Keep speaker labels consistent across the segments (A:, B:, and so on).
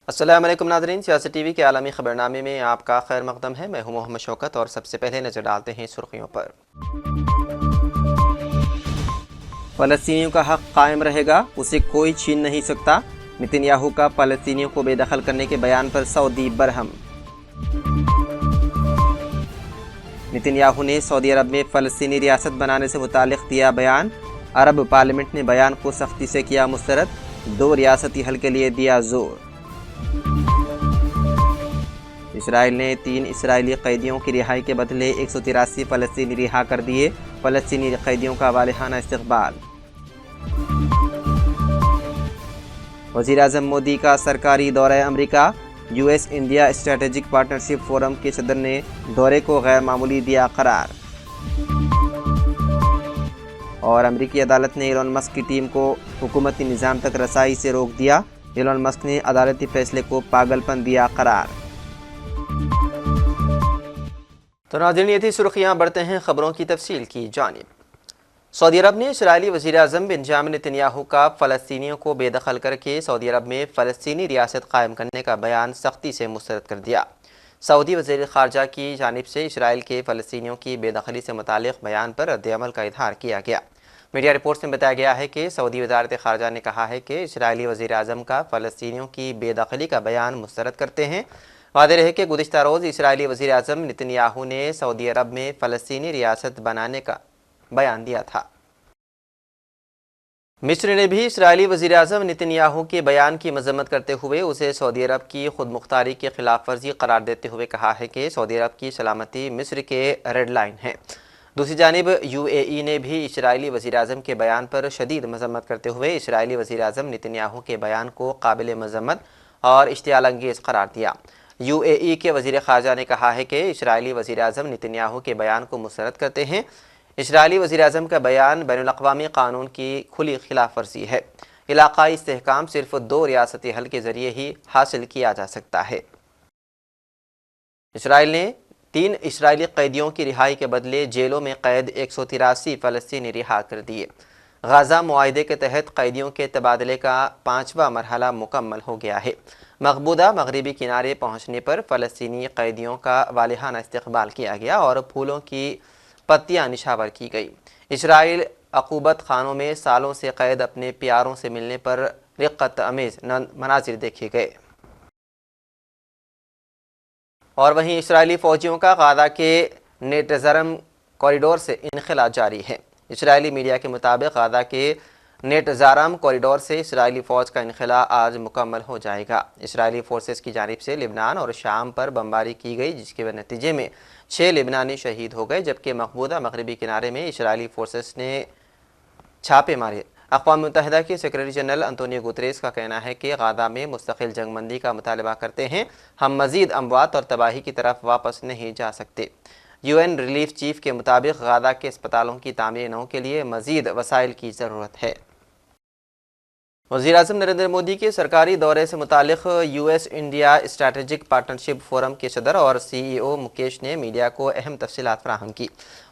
A: السلام علیکم ناظرین، سیاست ٹی وی کے عالمی خبرنامے میں آپ کا خیر مقدم ہے۔ میں ہوں محمد شوکت اور سب سے پہلے نظر ڈالتے ہیں سرخیوں پر۔ فلسطینیوں کا حق قائم رہے گا، اسے کوئی چھین نہیں سکتا۔ نتن یاہو کا فلسطینیوں کو بے دخل کرنے کے بیان پر سعودی برہم۔ نتن یاہو نے سعودی عرب میں فلسطینی ریاست بنانے سے متعلق دیا بیان۔ عرب پارلیمنٹ نے بیان کو سختی سے کیا مسترد، 2 ریاستی حل کے لیے دیا زور۔ اسرائیل نے 3 اسرائیلی قیدیوں کی رہائی کے بدلے 183 فلسطینی رہا کر دیے، فلسطینی قیدیوں کا والہانہ استقبال۔ وزیراعظم مودی کا سرکاری دورہ امریکہ، U S India strategic partnership forum کے صدر نے دورے کو غیر معمولی دیا قرار۔ اور امریکی عدالت نے ایلون مسک کی ٹیم کو حکومتی نظام تک رسائی سے روک دیا، ایلون مسک نے عدالتی فیصلے کو پاگل پن دیا قرار۔ تو ناظرین، یہ تھی سرخیاں، بڑھتے ہیں خبروں کی تفصیل کی جانب۔ سعودی عرب نے اسرائیلی وزیراعظم بنجامن نتن یاہو کا فلسطینیوں کو بے دخل کر کے سعودی عرب میں فلسطینی ریاست قائم کرنے کا بیان سختی سے مسترد کر دیا۔ سعودی وزیر خارجہ کی جانب سے اسرائیل کے فلسطینیوں کی بے دخلی سے متعلق بیان پر رد عمل کا اظہار کیا گیا۔ میڈیا رپورٹس میں بتایا گیا ہے کہ سعودی وزارت خارجہ نے کہا ہے کہ اسرائیلی وزیراعظم کا فلسطینیوں کی بے دخلی کا بیان مسترد کرتے ہیں۔ واضح رہے کہ گزشتہ روز اسرائیلی وزیراعظم نتن یاہو نے سعودی عرب میں فلسطینی ریاست بنانے کا بیان دیا تھا۔ مصر نے بھی اسرائیلی وزیراعظم نتن یاہو کے بیان کی مذمت کرتے ہوئے اسے سعودی عرب کی خود مختاری کی خلاف ورزی قرار دیتے ہوئے کہا ہے کہ سعودی عرب کی سلامتی مصر کے ریڈ لائن ہے۔ دوسری جانب یو اے ای نے بھی اسرائیلی وزیراعظم کے بیان پر شدید مذمت کرتے ہوئے اسرائیلی وزیراعظم نتن یاہو کے بیان کو قابل مذمت اور اشتعال انگیز قرار دیا۔ یو اے ای کے وزیر خارجہ نے کہا ہے کہ اسرائیلی وزیراعظم نتن یاہو کے بیان کو مسترد کرتے ہیں۔ اسرائیلی وزیراعظم کا بیان بین الاقوامی قانون کی کھلی خلاف ورزی ہے۔ علاقائی استحکام صرف 2 ریاستی حل کے ذریعے ہی حاصل کیا جا سکتا ہے۔ اسرائیل نے 3 اسرائیلی قیدیوں کی رہائی کے بدلے جیلوں میں قید 183 فلسطینی رہا کر دیے۔ غزہ معاہدے کے تحت قیدیوں کے تبادلے کا 5واں مرحلہ مکمل ہو گیا ہے۔ مقبوضہ مغربی کنارے پہنچنے پر فلسطینی قیدیوں کا والہانہ استقبال کیا گیا اور پھولوں کی پتیاں نشاور کی گئی۔ اسرائیل عقوبت خانوں میں سالوں سے قید اپنے پیاروں سے ملنے پر رقت امیز مناظر دیکھے گئے۔ اور وہیں اسرائیلی فوجیوں کا غزہ کے نیٹزرم کوریڈور سے انخلا جاری ہے۔ اسرائیلی میڈیا کے مطابق غزہ کے نیٹزارم کوریڈور سے اسرائیلی فوج کا انخلا آج مکمل ہو جائے گا۔ اسرائیلی فورسز کی جانب سے لبنان اور شام پر بمباری کی گئی، جس کے نتیجے میں 6 لبنانی شہید ہو گئے، جبکہ مقبوضہ مغربی کنارے میں اسرائیلی فورسز نے چھاپے مارے۔ اقوام متحدہ کے سیکرٹری جنرل انتونیو گوتریس کا کہنا ہے کہ غزہ میں مستقل جنگ بندی کا مطالبہ کرتے ہیں، ہم مزید اموات اور تباہی کی طرف واپس نہیں جا سکتے۔ یو این ریلیف چیف کے مطابق غزہ کے اسپتالوں کی تعمیر نو کے لیے مزید وسائل کی ضرورت ہے۔ وزیراعظم نریندر مودی کے سرکاری دورے سے متعلق you S India strategic partnership forum کے صدر اور سی ای او مکیش نے میڈیا کو اہم تفصیلات فراہم کی۔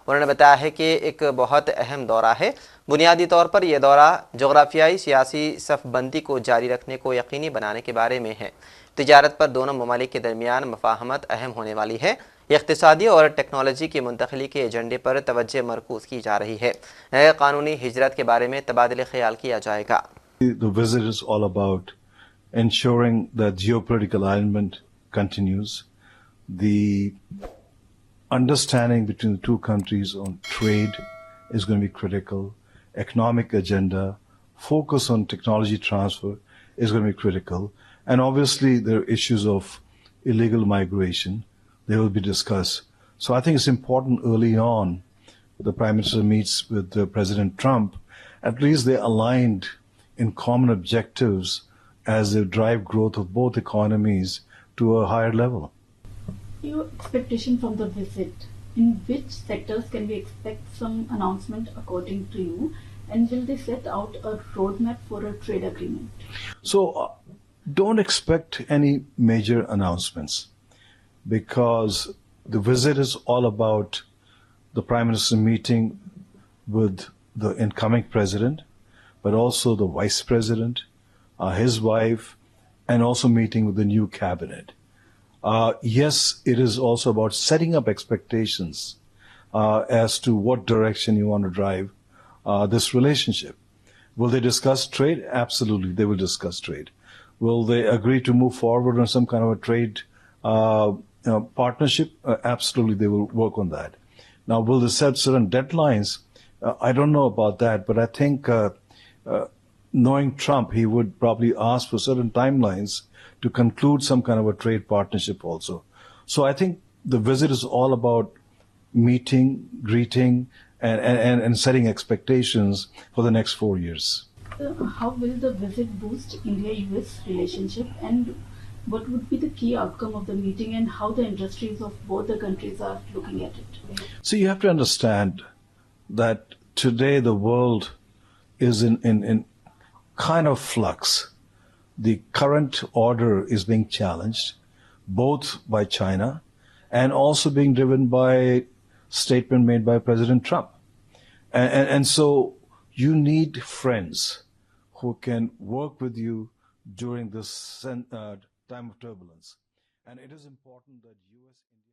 A: انہوں نے بتایا ہے کہ ایک بہت اہم دورہ ہے۔ بنیادی طور پر یہ دورہ جغرافیائی سیاسی صف بندی کو جاری رکھنے کو یقینی بنانے کے بارے میں ہے۔ تجارت پر دونوں ممالک کے درمیان مفاہمت اہم ہونے والی ہے۔ اقتصادی اور ٹیکنالوجی کی منتقلی کے ایجنڈے پر توجہ مرکوز کی جا رہی ہے۔ غیر قانونی ہجرت کے بارے میں تبادلہ خیال کیا جائے گا۔
B: The visit is all about ensuring that geopolitical alignment continues. The understanding between the two countries on trade is going to be critical. Economic agenda, focus on technology transfer is going to be critical. And obviously there are issues of illegal migration. They will be discussed. So I think it's important early on the Prime Minister meets with President Trump. At least they're aligned in common objectives as they drive growth of both economies to a higher level.
C: Your expectation from the visit, in which sectors can we expect some announcement according to you, and will they set out a roadmap for a trade agreement?
B: So don't expect any major announcements, because the visit is all about the Prime Minister meeting with the incoming President, but also the Vice President, his wife, and also meeting with the new cabinet. Yes, it is also about setting up expectations as to what direction you want to drive this relationship. Will they discuss trade? Absolutely, they will discuss trade. Will they agree to move forward on some kind of a trade partnership? Absolutely, they will work on that. Now, will they set certain deadlines? I don't know about that, but I think knowing Trump, he would probably ask for certain timelines to conclude some kind of a trade partnership also. So I think the visit is all about meeting, greeting, and setting expectations for the next 4 years.
C: How will the visit boost India-US relationship, and what would be the key outcome of the meeting, and how the industries of both the countries are looking at it?
B: So you have to understand that today the world is in kind of flux. The current order is being challenged both by China and also being driven by statement made by President Trump. And so you need friends who can work with you during this time of turbulence. And it is important that US-India...